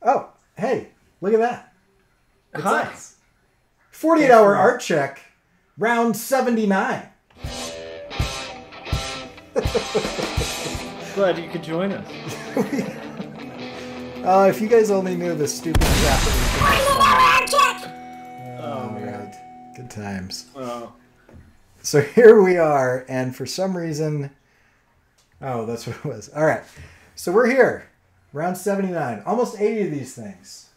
Oh, hey, look at that. It's Hi. us. 48-hour art check, round 79. Glad you could join us. If you guys only knew the stupid crap that we did. All right. Good times. Oh. So here we are, and for some reason... Oh, that's what it was. All right. So we're here. Round 79. Almost 80 of these things.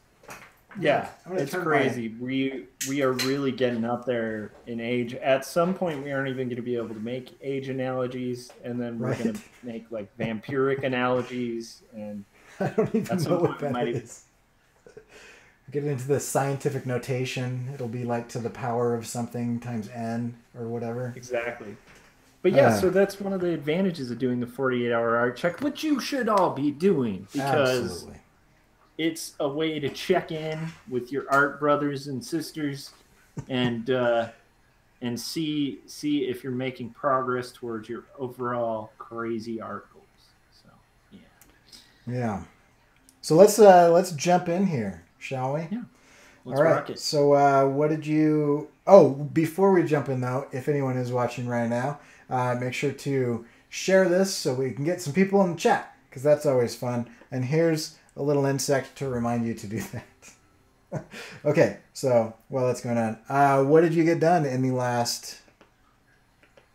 Yeah, it's crazy. We are really getting up there in age. At some point, we aren't even going to be able to make age analogies, and then we're going to make like vampiric analogies. And I don't even know what that is. Get into the scientific notation. It'll be like to the power of something times n or whatever. Exactly. But yeah, so that's one of the advantages of doing the 48-hour art check, which you should all be doing, because it's a way to check in with your art brothers and sisters and see if you're making progress towards your overall crazy art goals. So yeah. So let's jump in here, shall we? Yeah. Let's rock it. So what did you? Oh, before we jump in though, if anyone is watching right now, make sure to share this so we can get some people in the chat, because that's always fun. And here's a little insect to remind you to do that. Okay, so while that's going on, what did you get done in the last...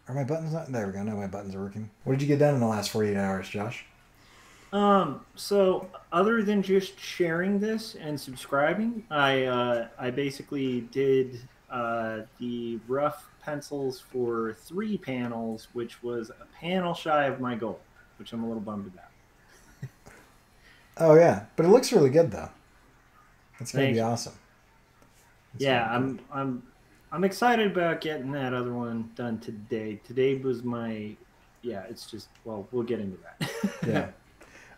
Are my buttons not... There we go, now my buttons are working. What did you get done in the last 48 hours, Josh? So other than just sharing this and subscribing, I basically did the rough pencils for 3 panels, which was a panel shy of my goal, which I'm a little bummed about. Oh yeah, but it looks really good though. It's gonna be awesome. Yeah, I'm excited about getting that other one done today. Today was my it's just, well, we'll get into that.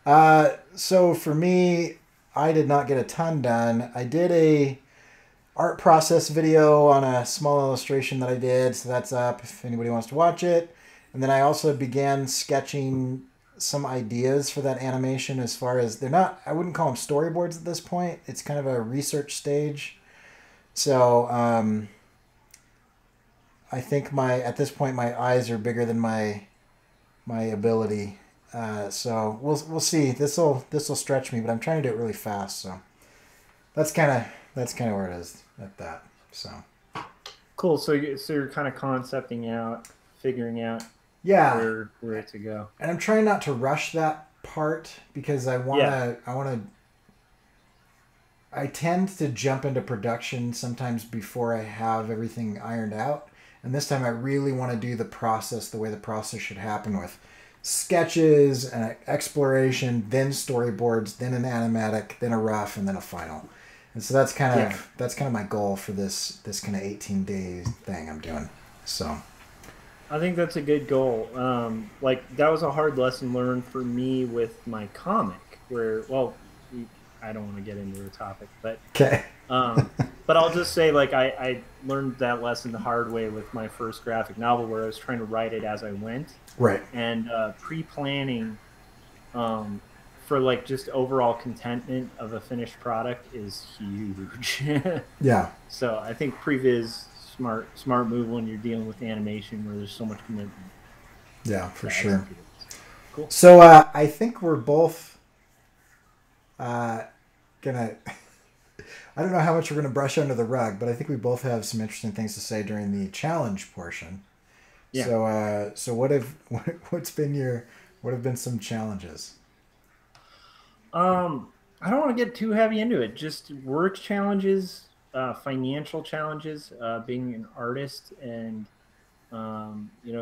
Yeah. So for me, I did not get a ton done. I did a art process video on a small illustration that I did, so that's up if anybody wants to watch it. And then I also began sketching some ideas for that animation, as far as they're not, I wouldn't call them storyboards at this point. It's kind of a research stage. So I think at this point my eyes are bigger than my ability. So we'll see. This will stretch me, but I'm trying to do it really fast. So that's kind of where it is at that. So cool. So you're kind of concepting out, figuring out where to go. And I'm trying not to rush that part, because I tend to jump into production sometimes before I have everything ironed out. And this time I really want to do the process the way the process should happen, with sketches and exploration, then storyboards, then an animatic, then a rough, and then a final. And so that's kind of my goal for this kind of 18-day thing I'm doing. So I think that's a good goal. Like, that was a hard lesson learned for me with my comic, where, well, I don't want to get into the topic, but okay. But I'll just say, like, I learned that lesson the hard way with my first graphic novel, where I was trying to write it as I went. Right. And pre-planning for, like, just overall contentment of a finished product is huge. Yeah. So I think previs smart move when you're dealing with animation where there's so much commitment. Yeah, for sure. Cool. So I think we're both gonna I don't know how much we're gonna brush under the rug, but I think we both have some interesting things to say during the challenge portion. Yeah. So what have been some challenges? I don't want to get too heavy into it. Just work challenges, financial challenges, being an artist, and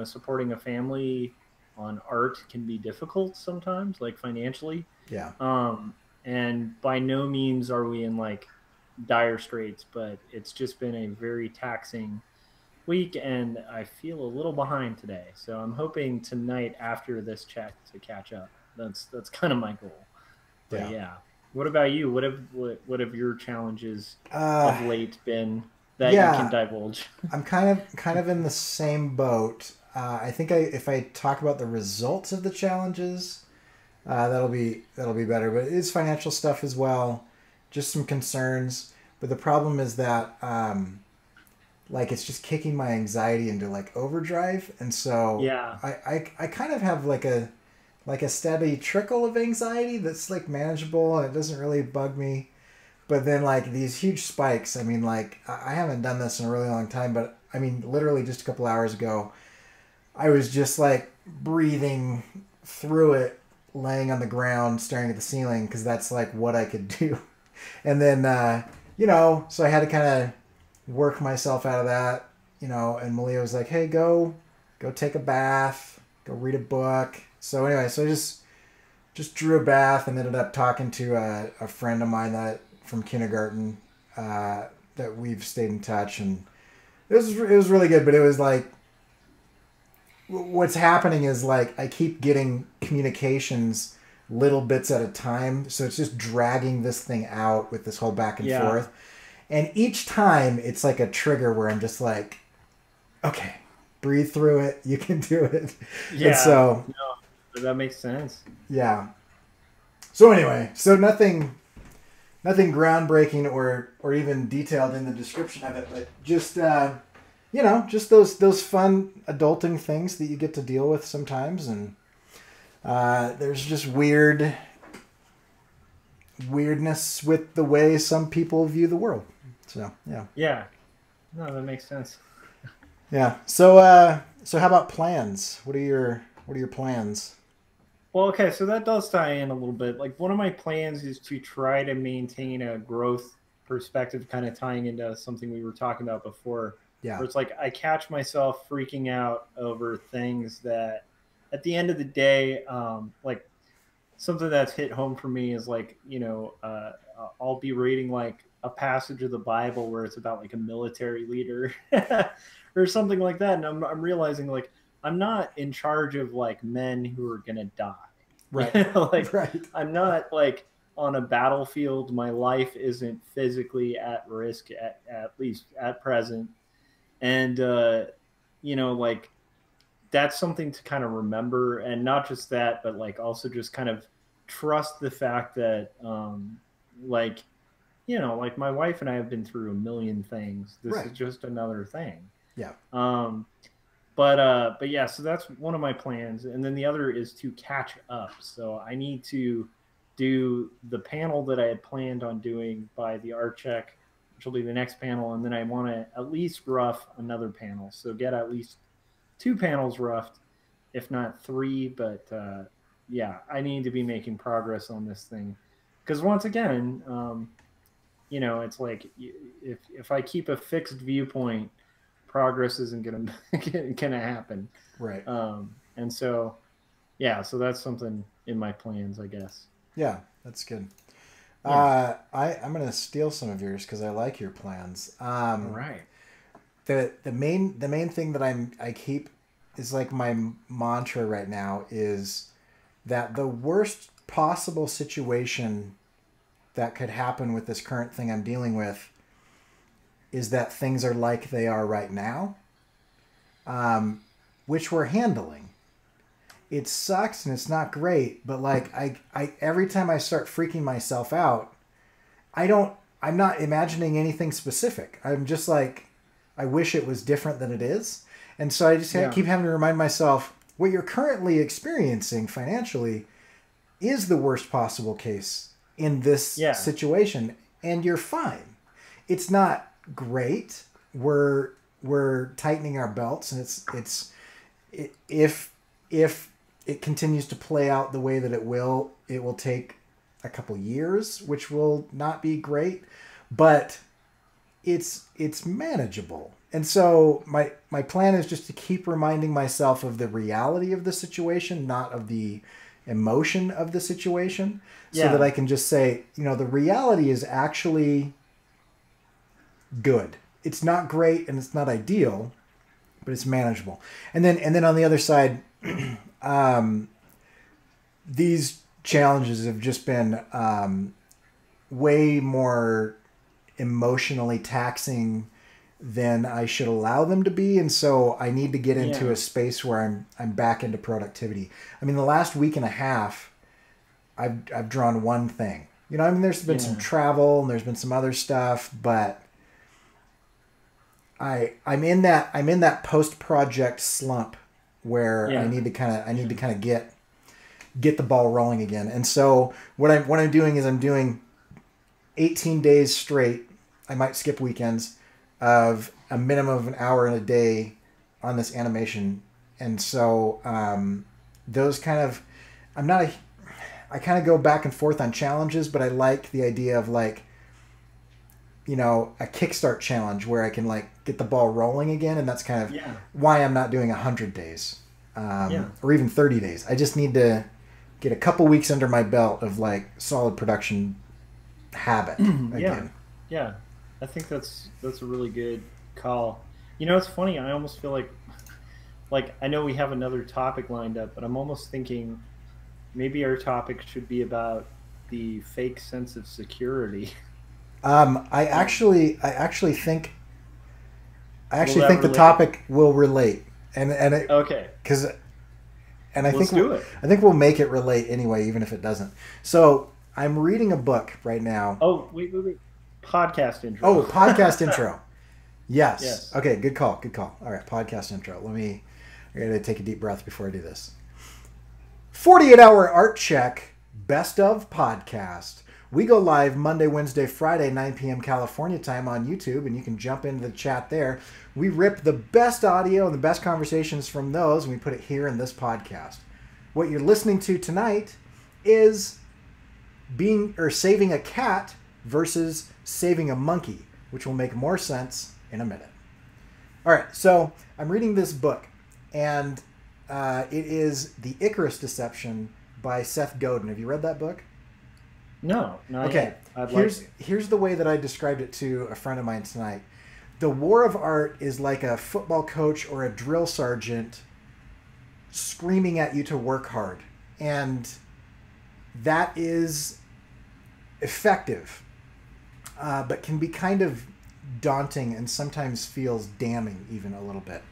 supporting a family on art can be difficult sometimes, like financially. Yeah. And by no means are we in like dire straits, but it's just been a very taxing week, and I feel a little behind today. So I'm hoping tonight after this check to catch up. That's kind of my goal. But yeah. What about you? What have your challenges of late been that you can divulge? I'm kind of in the same boat. I think if I talk about the results of the challenges, that'll be better. But it's financial stuff as well. just some concerns. But the problem is that like it's just kicking my anxiety into like overdrive, and so Yeah. I kind of have like a steady trickle of anxiety that's like manageable and it doesn't really bug me. But then like these huge spikes, I mean, like I haven't done this in a really long time, but I mean literally just a couple hours ago I was just like breathing through it, laying on the ground staring at the ceiling because that's like what I could do. And then so I had to kind of work myself out of that, and Malia was like, hey, go take a bath, go read a book. So anyway, so I just drew a bath and ended up talking to a friend of mine that from kindergarten that we've stayed in touch, and it was really good. But it was like what's happening is like I keep getting communications little bits at a time, so it's just dragging this thing out with this whole back and forth. And each time it's like a trigger where I'm just like, okay, breathe through it. You can do it. Yeah. And so no, that makes sense. Yeah. So anyway, so nothing groundbreaking or even detailed in the description of it, but just just those fun adulting things that you get to deal with sometimes, and there's just weirdness with the way some people view the world. So yeah. Yeah. No, that makes sense. Yeah. So how about plans? What are your plans? Well, okay, so that does tie in a little bit. Like one of my plans is to try to maintain a growth perspective, kind of tying into something we were talking about before. Yeah. Where it's like I catch myself freaking out over things that at the end of the day, like something that's hit home for me is like, I'll be reading like a passage of the Bible where it's about like a military leader or something like that. And I'm realizing like I'm not in charge of like men who are going to die. Right. Like right. I'm not like on a battlefield. My life isn't physically at risk at least at present. And, like that's something to kind of remember, and not just that, but like also just kind of trust the fact that, like my wife and I have been through a million things. This Right. is just another thing. Yeah. But yeah, so that's one of my plans. And then the other is to catch up. So I need to do the panel that I had planned on doing by the art check, which will be the next panel. And then I want to at least rough another panel. So get at least 2 panels roughed, if not 3. But yeah, I need to be making progress on this thing. Because once again, it's like if I keep a fixed viewpoint, progress isn't gonna happen. Right. And so, yeah, so that's something in my plans, I guess. Yeah, that's good. Yeah. I'm gonna steal some of yours because I like your plans. All right. The main thing that I keep is like my mantra right now is that the worst possible situation that could happen with this current thing I'm dealing with is that things are like they are right now, which we're handling. It sucks and it's not great, but like I every time I start freaking myself out, I'm not imagining anything specific. I'm just like, I wish it was different than it is. And so I just keep having to remind myself what you're currently experiencing financially is the worst possible case in this situation, and you're fine. It's not great. We're tightening our belts, and if it continues to play out the way that it will take a couple years, which will not be great, but it's manageable. And so my plan is just to keep reminding myself of the reality of the situation, not of the emotion of the situation, so that I can just say, the reality is actually good. It's not great and it's not ideal, but it's manageable. And then on the other side, these challenges have just been way more emotionally taxing than I should allow them to be, and so I need to get into a space where I'm back into productivity. I mean, the last week and a half, I've drawn one thing. You know, I mean, there's been some travel and there's been some other stuff, but I'm in that post-project slump where I need to kind of get the ball rolling again. And so what I'm doing is I'm doing 18 days straight. I might skip weekends of a minimum of an hour in a day on this animation. And so those kind of, I kind of go back and forth on challenges, but I like the idea of like, you know, a kickstart challenge where I can like get the ball rolling again. And that's kind of why I'm not doing 100 days or even 30 days. I just need to get a couple weeks under my belt of like solid production habit again. Yeah. I think that's a really good call. You know, it's funny. I almost feel like I know we have another topic lined up, but I'm almost thinking maybe our topic should be about the fake sense of security. I actually think the topic will relate, and okay, because I think do it. I think we'll make it relate anyway, even if it doesn't. So I'm reading a book right now. Oh, wait. Podcast intro. Oh, podcast intro. Yes. Okay, good call. All right, podcast intro. I gotta take a deep breath before I do this. 48-hour art check, best of podcast. We go live Monday, Wednesday, Friday, 9 p.m. California time on YouTube, and you can jump into the chat there. We rip the best audio and the best conversations from those, and we put it here in this podcast. What you're listening to tonight is saving a cat versus saving a monkey, which will make more sense in a minute. All right, so I'm reading this book, and it is The Icarus Deception by Seth Godin. Have you read that book? No, not okay. yet. Here's the way that I described it to a friend of mine tonight. The war of art is like a football coach or a drill sergeant screaming at you to work hard. And that is effective, but can be kind of daunting and sometimes feels damning even a little bit.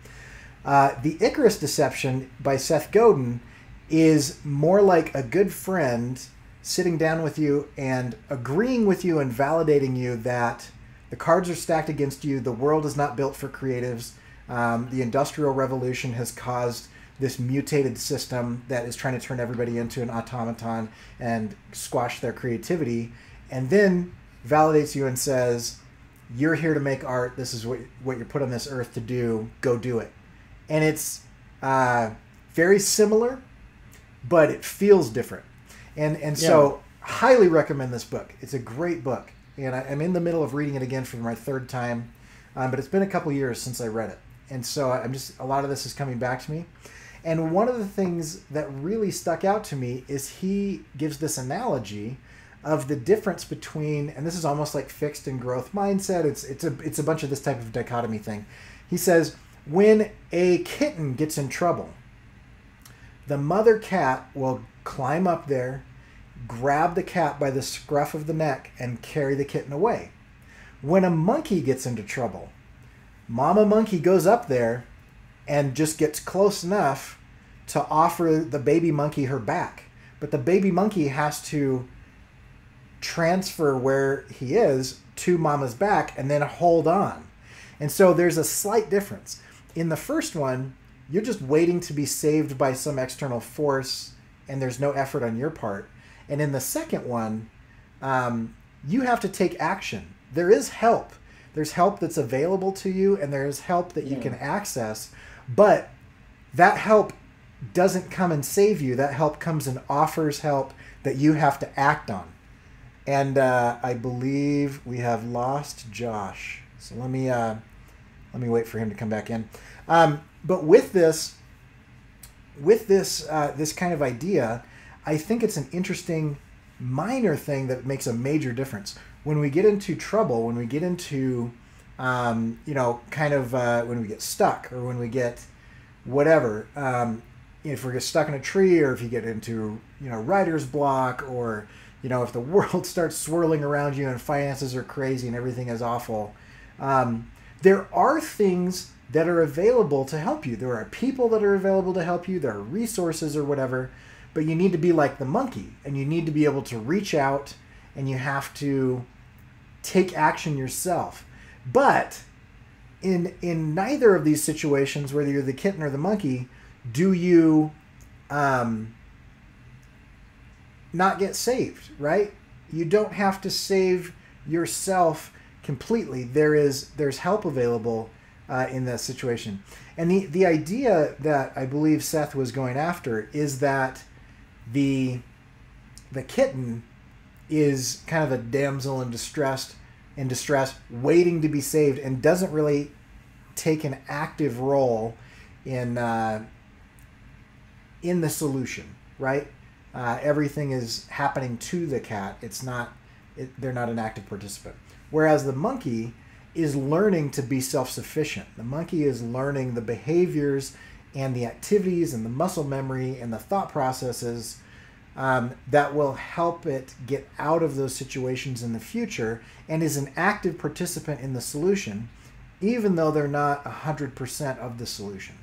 The Icarus Deception by Seth Godin is more like a good friend sitting down with you and agreeing with you and validating you that the cards are stacked against you. The world is not built for creatives. The Industrial Revolution has caused this mutated system that is trying to turn everybody into an automaton and squash their creativity, and then validates you and says, you're here to make art. This is what you're put on this earth to do. Go do it. And it's very similar, but it feels different. And so highly recommend this book. It's a great book. And I'm in the middle of reading it again for my third time. But it's been a couple years since I read it. And so a lot of this is coming back to me. And one of the things that really stuck out to me is he gives this analogy of the difference between, and this is almost like fixed and growth mindset. It's a bunch of this type of dichotomy thing. He says, when a kitten gets in trouble, the mother cat will climb up there, grab the cat by the scruff of the neck, and carry the kitten away. When a monkey gets into trouble, mama monkey goes up there and just gets close enough to offer the baby monkey her back. But the baby monkey has to transfer where he is to mama's back and then hold on. And so there's a slight difference. In the first one, you're just waiting to be saved by some external force and there's no effort on your part. And in the second one, you have to take action. There is help. There's help that's available to you, and there's help that you can access. But that help doesn't come and save you. That help comes and offers help that you have to act on. And I believe we have lost Josh. So let me wait for him to come back in. But with this kind of idea, I think it's an interesting minor thing that makes a major difference. When we get into trouble, when we get into, when we get stuck or when we get whatever, if we get stuck in a tree or if you get into, writer's block or, if the world starts swirling around you and finances are crazy and everything is awful, there are things that are available to help you. There are people that are available to help you. There are resources or whatever, but you need to be like the monkey and you need to be able to reach out and you have to take action yourself. But in neither of these situations, whether you're the kitten or the monkey, do you not get saved, right? You don't have to save yourself completely. There's help available in that situation. And the idea that I believe Seth was going after is that the kitten is kind of a damsel in distress, waiting to be saved, and doesn't really take an active role in the solution, right? Everything is happening to the cat. They're not an active participant. Whereas the monkey is learning to be self-sufficient. The monkey is learning the behaviors and the activities and the muscle memory and the thought processes that will help it get out of those situations in the future, and is an active participant in the solution, even though they're not 100% of the solution.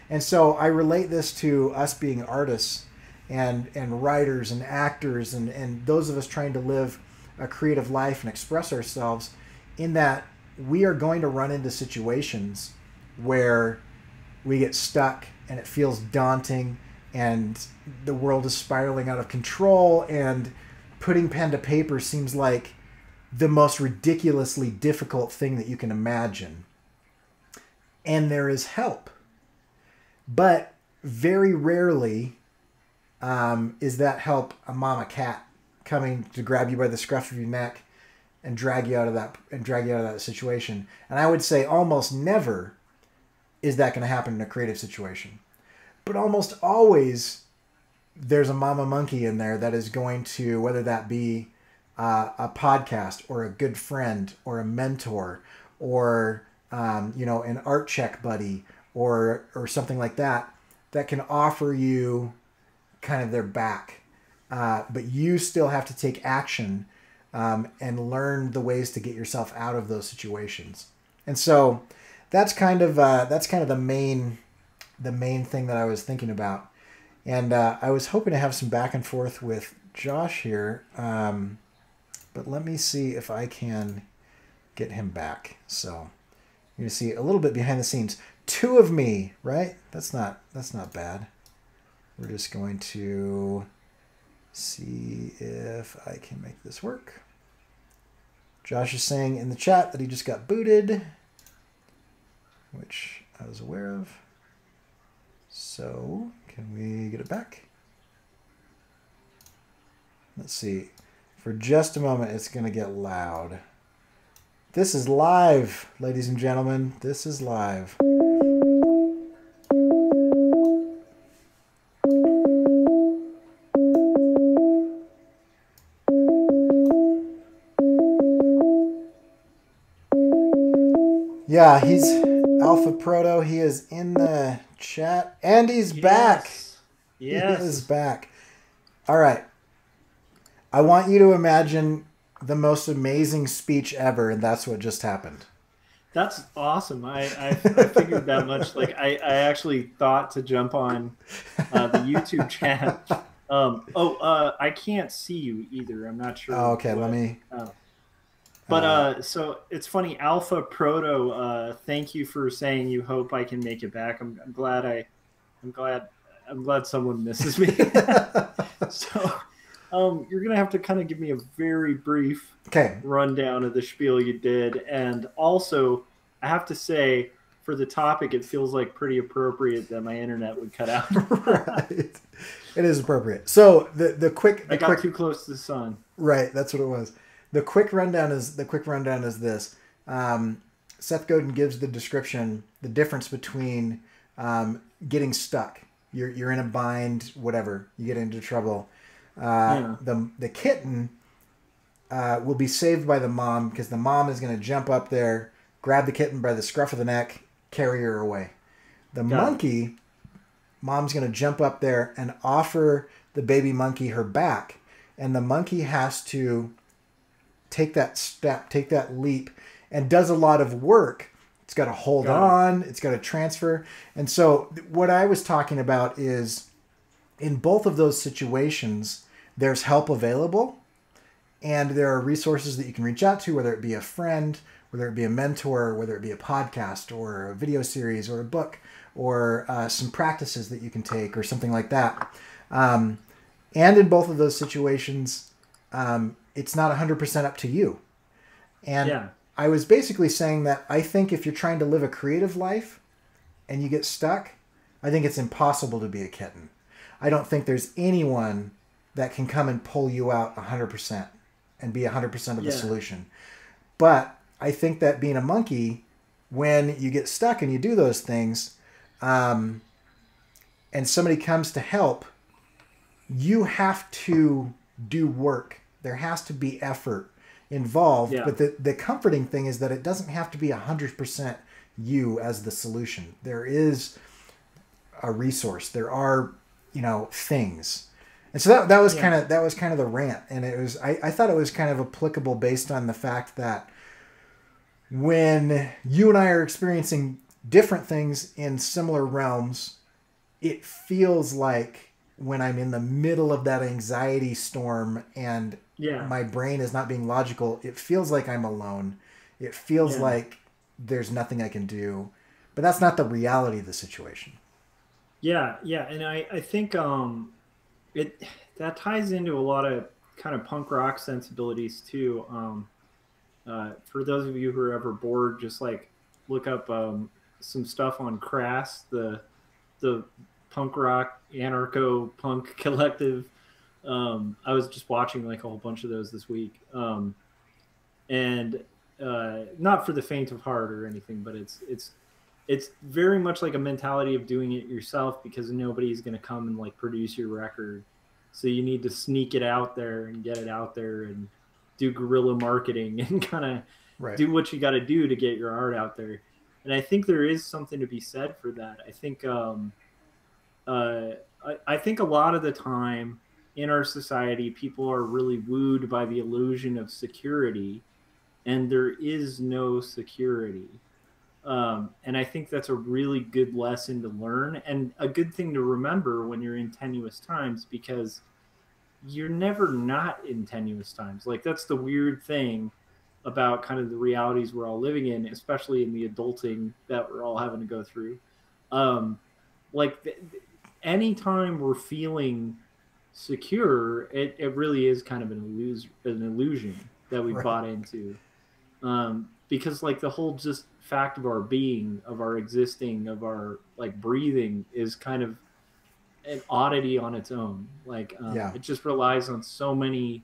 And so I relate this to us being artists and writers and actors and those of us trying to live a creative life and express ourselves, in that we are going to run into situations where we get stuck and it feels daunting and the world is spiraling out of control, and putting pen to paper seems like the most ridiculously difficult thing that you can imagine. And there is help. But very rarely is that help a mama cat coming to grab you by the scruff of your neck and drag you out of that situation. And I would say almost never is that going to happen in a creative situation. But almost always there's a mama monkey in there that is going to, whether that be a podcast or a good friend or a mentor or an art check buddy or something like that, that can offer you kind of their back. But you still have to take action and learn the ways to get yourself out of those situations. And so that's kind of the main thing that I was thinking about. And I was hoping to have some back and forth with Josh here, but let me see if I can get him back. So you're gonna see a little bit behind the scenes. Two of me, right? That's not bad. We're just going to see if I can make this work. Josh is saying in the chat that he just got booted, which I was aware of. So can we get it back? Let's see. For just a moment, it's going to get loud. This is live, ladies and gentlemen. This is live. Yeah, he's Alpha Proto. He is in the chat. And he's back. Yes. He is back. All right. I want you to imagine the most amazing speech ever, and that's what just happened. That's awesome. I figured that much. Like I actually thought to jump on the YouTube chat. I can't see you either. I'm not sure. Oh, okay, let me. But so it's funny, Alpha Proto. Thank you for saying you hope I can make it back. I'm glad someone misses me. So you're gonna have to kind of give me a very brief rundown of the spiel you did, and also I have to say, for the topic, it feels like pretty appropriate that my internet would cut out. Right, it is appropriate. So the quick, I got too close to the sun. Right, that's what it was. The quick rundown is this. Seth Godin gives the description, the difference between getting stuck. You're in a bind, whatever. You get into trouble. The kitten will be saved by the mom, because the mom is going to jump up there, grab the kitten by the scruff of the neck, carry her away. The monkey, mom's going to jump up there and offer the baby monkey her back, and the monkey has to take that step, take that leap, and does a lot of work. It's got to hold on. It's got to transfer. And so what I was talking about is, in both of those situations, there's help available, And there are resources that you can reach out to, whether it be a friend, whether it be a mentor, whether it be a podcast or a video series or a book or some practices that you can take or something like that. And in both of those situations, it's not 100% up to you. And I was basically saying that I think if you're trying to live a creative life and you get stuck, I think it's impossible to be a kitten. I don't think there's anyone that can come and pull you out 100% and be 100% of the solution. But I think that being a monkey, when you get stuck and you do those things, and somebody comes to help, you have to do work. There has to be effort involved. But the comforting thing is that it doesn't have to be 100% you as the solution. There is a resource. There are, things. And so that was kind of the rant. And it was, I thought it was kind of applicable based on the fact that when you and I are experiencing different things in similar realms, it feels like when I'm in the middle of that anxiety storm and my brain is not being logical, it feels like I'm alone. It feels like there's nothing I can do. But that's not the reality of the situation. Yeah. And I think that ties into a lot of kind of punk rock sensibilities too. For those of you who are ever bored, just like look up some stuff on Crass, the punk rock anarcho punk collective. I was just watching like a whole bunch of those this week, and not for the faint of heart or anything, but it's very much like a mentality of doing it yourself because nobody's going to come and like produce your record, so you need to sneak it out there and get it out there and do guerrilla marketing and kind of do what you got to do to get your art out there. And I think there is something to be said for that. I think I think a lot of the time in our society, people are really wooed by the illusion of security, and there is no security. And I think that's a really good lesson to learn and a good thing to remember when you're in tenuous times, because you're never not in tenuous times. Like that's the weird thing about kind of the realities we're all living in, especially in the adulting that we're all having to go through. Anytime we're feeling secure, it really is kind of an illusion that we bought into. Because like the whole just fact of our being, of our existing, of our like breathing is kind of an oddity on its own. Like it just relies on so many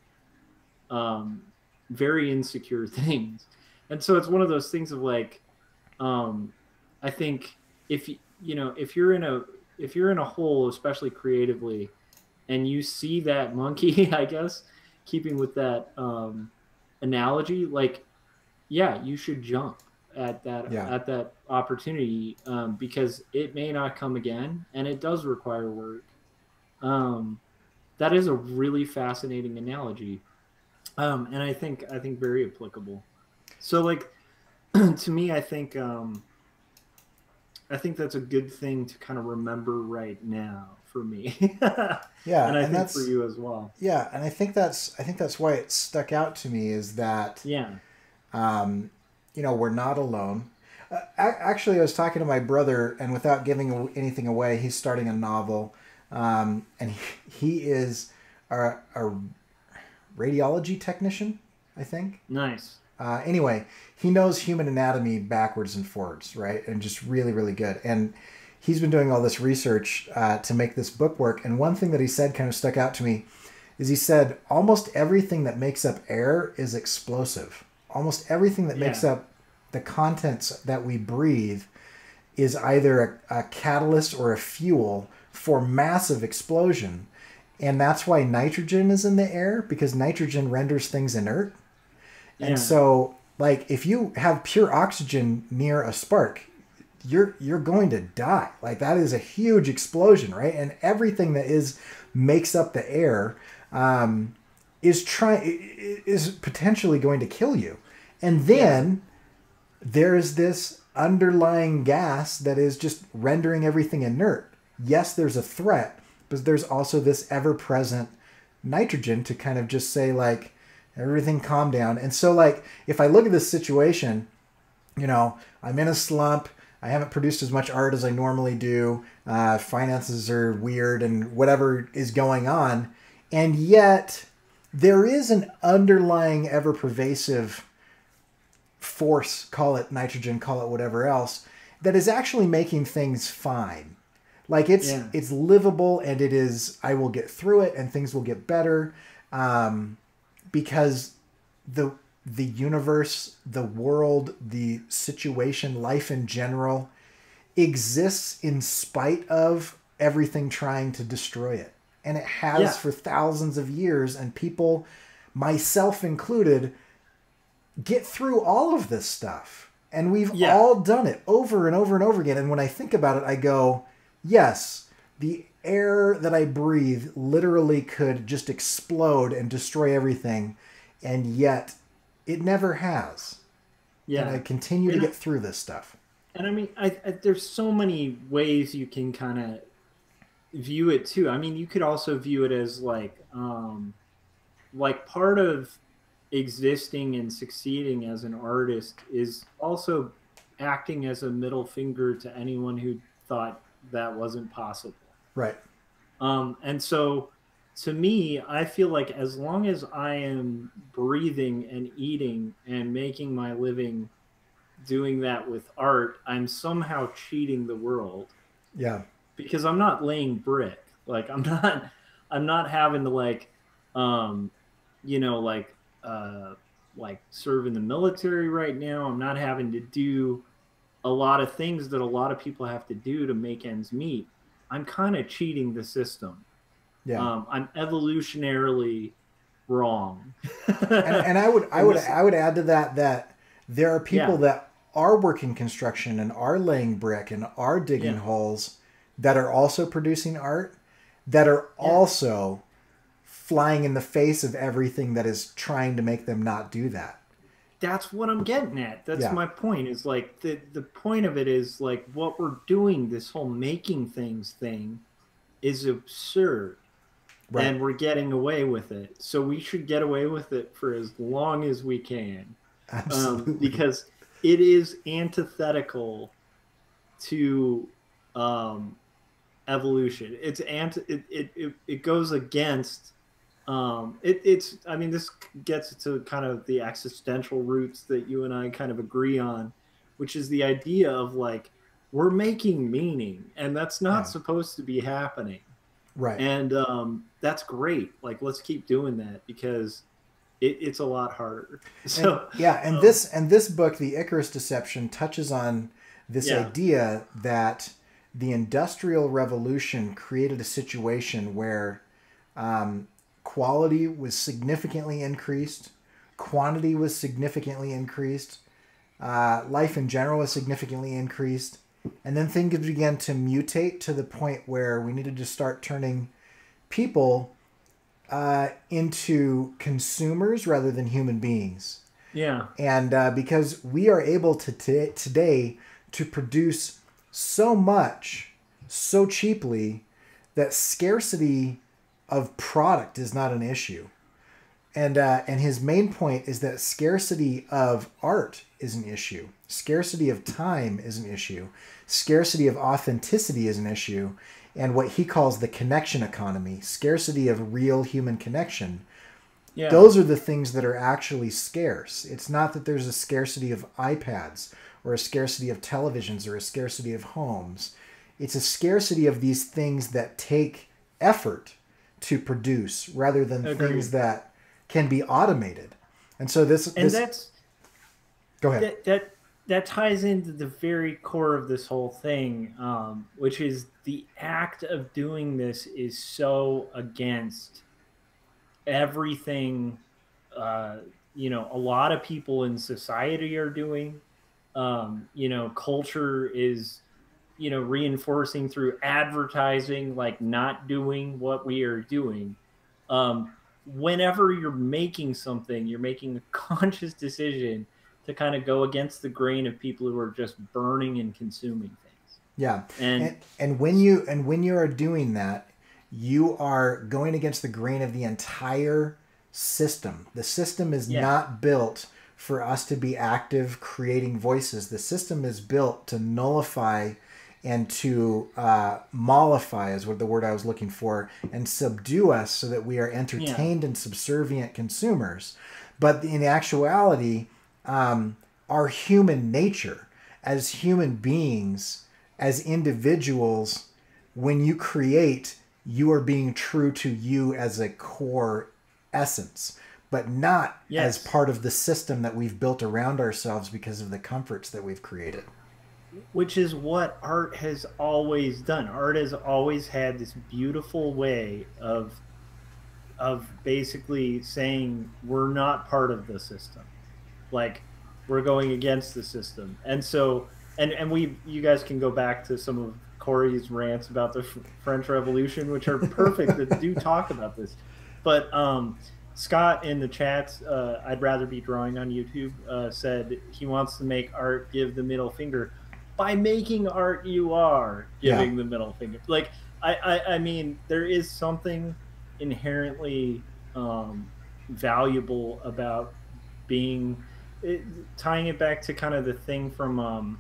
very insecure things. And so it's one of those things of like I think if you're in a hole, especially creatively, and you see that monkey, I guess, keeping with that analogy, like you should jump at that opportunity, because it may not come again, and it does require work. That is a really fascinating analogy, and I think very applicable. So, like, to me, I think that's a good thing to kind of remember right now for me. And I think for you as well. Yeah, and I think that's why it stuck out to me is that we're not alone. Actually, I was talking to my brother, and without giving anything away, he's starting a novel, and he is a radiology technician, I think. Nice. Anyway, he knows human anatomy backwards and forwards, right? And just really, really good. And he's been doing all this research to make this book work. And one thing that he said kind of stuck out to me is he said, almost everything that makes up air is explosive. Almost everything that makes up the contents that we breathe is either a catalyst or a fuel for massive explosion. And that's why nitrogen is in the air, because nitrogen renders things inert. And so, like, if you have pure oxygen near a spark, you're going to die. Like, that is a huge explosion, right? And everything that makes up the air is potentially going to kill you. And then there's this underlying gas that is just rendering everything inert. Yes, there's a threat, but there's also this ever-present nitrogen to kind of just say, like, Everything calmed down. And so, like, if I look at this situation, you know, I'm in a slump. I haven't produced as much art as I normally do. Finances are weird and whatever is going on. And yet, there is an underlying, ever pervasive force, call it nitrogen, call it whatever else, that is actually making things fine. Like it's livable, and it is. I will get through it, and things will get better, because the universe, the world, the situation, life in general, exists in spite of everything trying to destroy it, and it has for thousands of years. And people, myself included, get through all of this stuff, and we've all done it over and over and over again. And when I think about it, I go, yes, the air that I breathe literally could just explode and destroy everything, and yet it never has. Yeah. And I continue to get through this stuff. And I mean, there's so many ways you can kind of view it too. I mean, you could also view it as like part of existing and succeeding as an artist is also acting as a middle finger to anyone who thought that wasn't possible. Right. And so to me, I feel like as long as I am breathing and eating and making my living doing that with art, I'm somehow cheating the world. Yeah. Because I'm not laying brick. Like I'm not having to like serve in the military right now. I'm not having to do a lot of things that a lot of people have to do to make ends meet. I'm kind of cheating the system. Yeah. I'm evolutionarily wrong. and I would add to that there are people that are working construction and are laying brick and are digging holes that are also producing art, that are also flying in the face of everything that is trying to make them not do that. That's what I'm getting at. That's my point. Is like the point of it is like what we're doing, this whole making things thing is absurd. Right. And we're getting away with it. So we should get away with it for as long as we can. Absolutely. Because it is antithetical to evolution. It goes against I mean, this gets to kind of the existential roots that you and I kind of agree on, which is the idea of like we're making meaning, and that's not supposed to be happening. Right. And that's great. Like, let's keep doing that because it's a lot harder. So and this book, The Icarus Deception, touches on this idea that the Industrial Revolution created a situation where quality was significantly increased, quantity was significantly increased, life in general was significantly increased. And then things began to mutate to the point where we needed to start turning people into consumers rather than human beings. Yeah. And because we are able to today to produce so much so cheaply that scarcity of product is not an issue. And his main point is that scarcity of art is an issue. Scarcity of time is an issue. Scarcity of authenticity is an issue. And what he calls the connection economy, scarcity of real human connection. Yeah. Those are the things that are actually scarce. It's not that there's a scarcity of iPads or a scarcity of televisions or a scarcity of homes. It's a scarcity of these things that take effort to produce rather than things that can be automated. And so that's go ahead. That ties into the very core of this whole thing, which is the act of doing this is so against everything a lot of people in society are doing. Culture is reinforcing through advertising, like not doing what we are doing. Whenever you're making something, you're making a conscious decision to kind of go against the grain of people who are just burning and consuming things. Yeah. And when you are doing that, you are going against the grain of the entire system. The system is Yeah. not built for us to be active creating voices. The system is built to nullify and to mollify is what the word I was looking for, and subdue us so that we are Yeah. entertained and subservient consumers. But in actuality, our human nature as human beings, as individuals, when you create, you are being true to you as a core essence, but not as Yes. part of the system that we've built around ourselves because of the comforts that we've created. Which is what art has always done. Art has always had this beautiful way of basically saying we're not part of the system. Like we're going against the system. And so and we you guys can go back to some of Cory's rants about the French Revolution, which are perfect that do talk about this. But Scott in the chats, I'd rather be drawing on YouTube, said he wants to make art give the middle finger. By making art, you are Yeah. giving the middle finger. Like I mean, there is something inherently valuable about being it, tying it back to kind of the thing from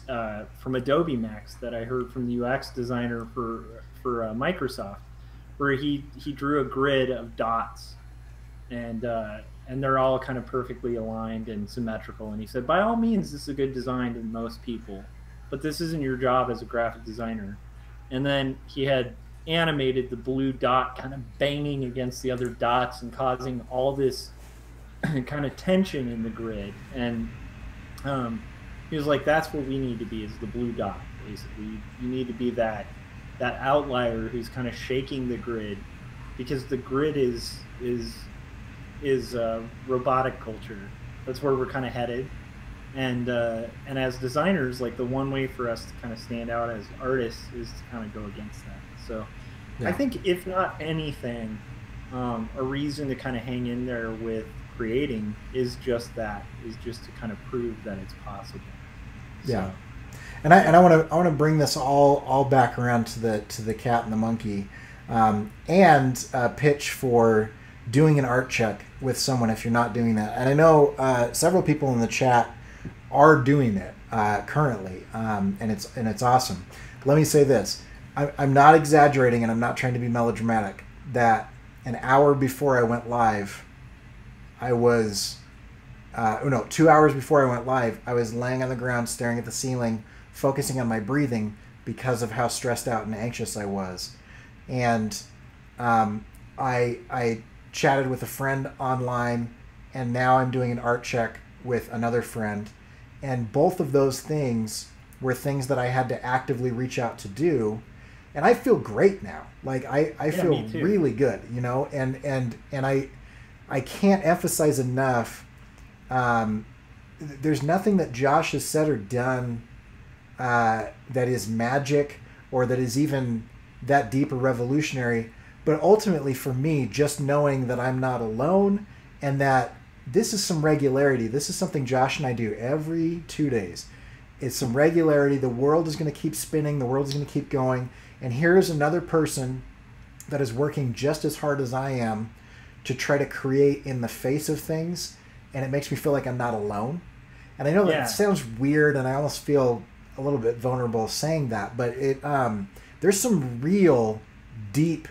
Adobe Max that I heard from the UX designer for Microsoft, where he drew a grid of dots and they're all kind of perfectly aligned and symmetrical. And he said, by all means, this is a good design to most people, but this isn't your job as a graphic designer. And then he had animated the blue dot kind of banging against the other dots and causing all this kind of tension in the grid. And he was like, "That's what we need to be is the blue dot. Basically, you need to be that outlier who's kind of shaking the grid, because the grid is robotic culture. That's where we're kind of headed. And as designers, like the one way for us to kind of stand out as artists is to kind of go against that. So I Yeah. think if not anything, a reason to kind of hang in there with creating is just that, is just to kind of prove that it's possible. Yeah. So And I want to bring this all back around to the cat and the monkey, and pitch for doing an art check with someone if you're not doing that. And I know several people in the chat are doing it currently, and it's awesome. Let me say this: I'm not exaggerating, and I'm not trying to be melodramatic. That an hour before I went live, I was. No, 2 hours before I went live, I was laying on the ground staring at the ceiling, focusing on my breathing because of how stressed out and anxious I was. And I chatted with a friend online, and now I'm doing an art check with another friend. And both of those things were things that I had to actively reach out to do. And I feel great now. Like I yeah, feel me too. really good, and I can't emphasize enough. There's nothing that Josh has said or done that is magic or that is even that deep or revolutionary. But ultimately, for me, just knowing that I'm not alone and that this is some regularity. This is something Josh and I do every 2 days. It's some regularity. The world is going to keep spinning. The world is going to keep going. And here's another person that is working just as hard as I am to try to create in the face of things, and it makes me feel like I'm not alone. And I know that Yeah, it sounds weird, and I almost feel a little bit vulnerable saying that, but there's some real deep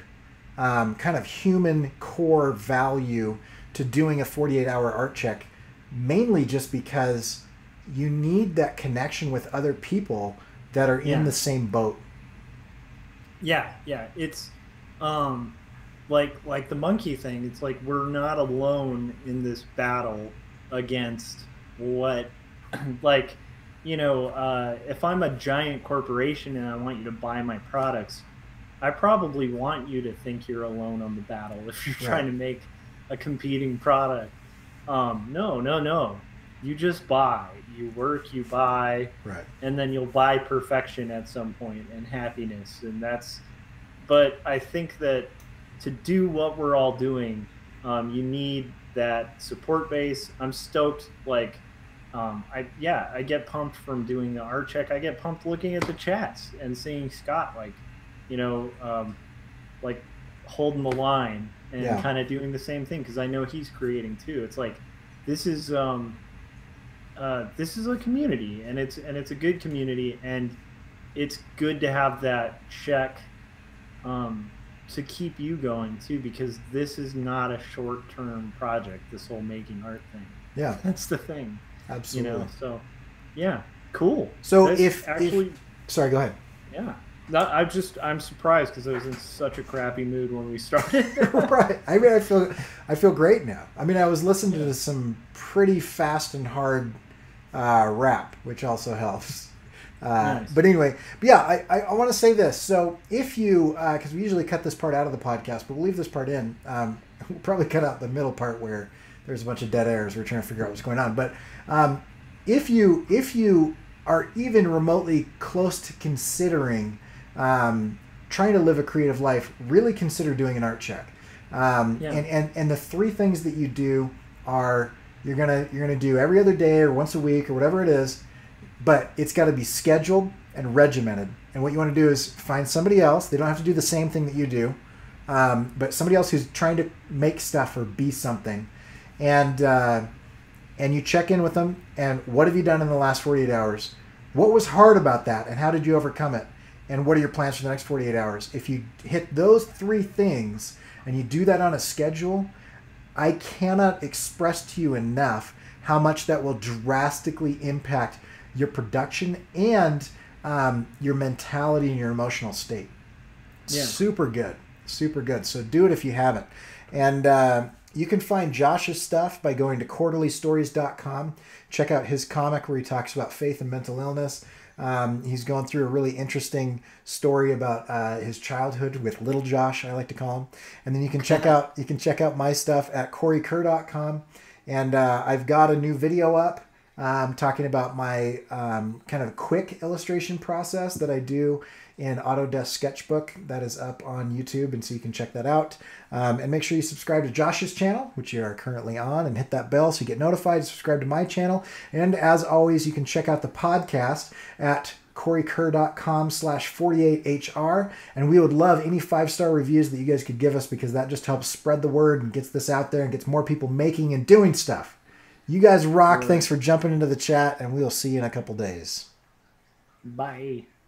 kind of human core value to doing a 48-hour art check, mainly just because you need that connection with other people that are in yeah, the same boat. yeah. It's um, like the monkey thing. It's like we're not alone in this battle against what, like, if I'm a giant corporation and I want you to buy my products, I probably want you to think you're alone on the battle if you're Right. trying to make a competing product. No, no, no. You just buy. You work, you buy, Right. and then you'll buy perfection at some point and happiness. And that's, but I think that to do what we're all doing, you need that support base. I'm stoked. Like, I get pumped from doing the art check. I get pumped looking at the chats and seeing Scott, like, you know, um, like holding the line. and Yeah. kind of doing the same thing, because I know he's creating too. It's like this is a community, and it's a good community, and it's good to have that check um, to keep you going too, because this is not a short term project. This whole making art thing, Yeah. that's the thing, Absolutely. So yeah, cool. So That's if actually, sorry, go ahead. yeah. I'm surprised because I was in such a crappy mood when we started. Right. I mean, I feel great now. I mean, I was listening Yeah. to some pretty fast and hard rap, which also helps. Nice. But anyway, but yeah, I want to say this. So if you, because we usually cut this part out of the podcast, but we'll leave this part in. We'll probably cut out the middle part where there's a bunch of dead air as we're trying to figure out what's going on. But if you are even remotely close to considering trying to live a creative life, really consider doing an art check. And the three things that you do are you're gonna do every other day or once a week or whatever it is, but it's got to be scheduled and regimented. And what you want to do is find somebody else. They don't have to do the same thing that you do, but somebody else who's trying to make stuff or be something, and you check in with them. And what have you done in the last 48 hours? What was hard about that, and how did you overcome it? And what are your plans for the next 48 hours? If you hit those three things and you do that on a schedule, I cannot express to you enough how much that will drastically impact your production and your mentality and your emotional state. Yeah. Super good. Super good. So do it if you haven't. And you can find Josh's stuff by going to quarterlystories.com. Check out his comic where he talks about faith and mental illness. He's going through a really interesting story about his childhood with little Josh, I like to call him. And then you can check out my stuff at corykerr.com. And I've got a new video up talking about my kind of quick illustration process that I do in Autodesk Sketchbook. That is up on YouTube, and so you can check that out. And make sure you subscribe to Josh's channel, which you are currently on, and hit that bell so you get notified. Subscribe to my channel. And as always, you can check out the podcast at corykerr.com/48hr. And we would love any 5-star reviews that you guys could give us, because that just helps spread the word and gets this out there and gets more people making and doing stuff. You guys rock. Sure. Thanks for jumping into the chat, and we'll see you in a couple days. Bye.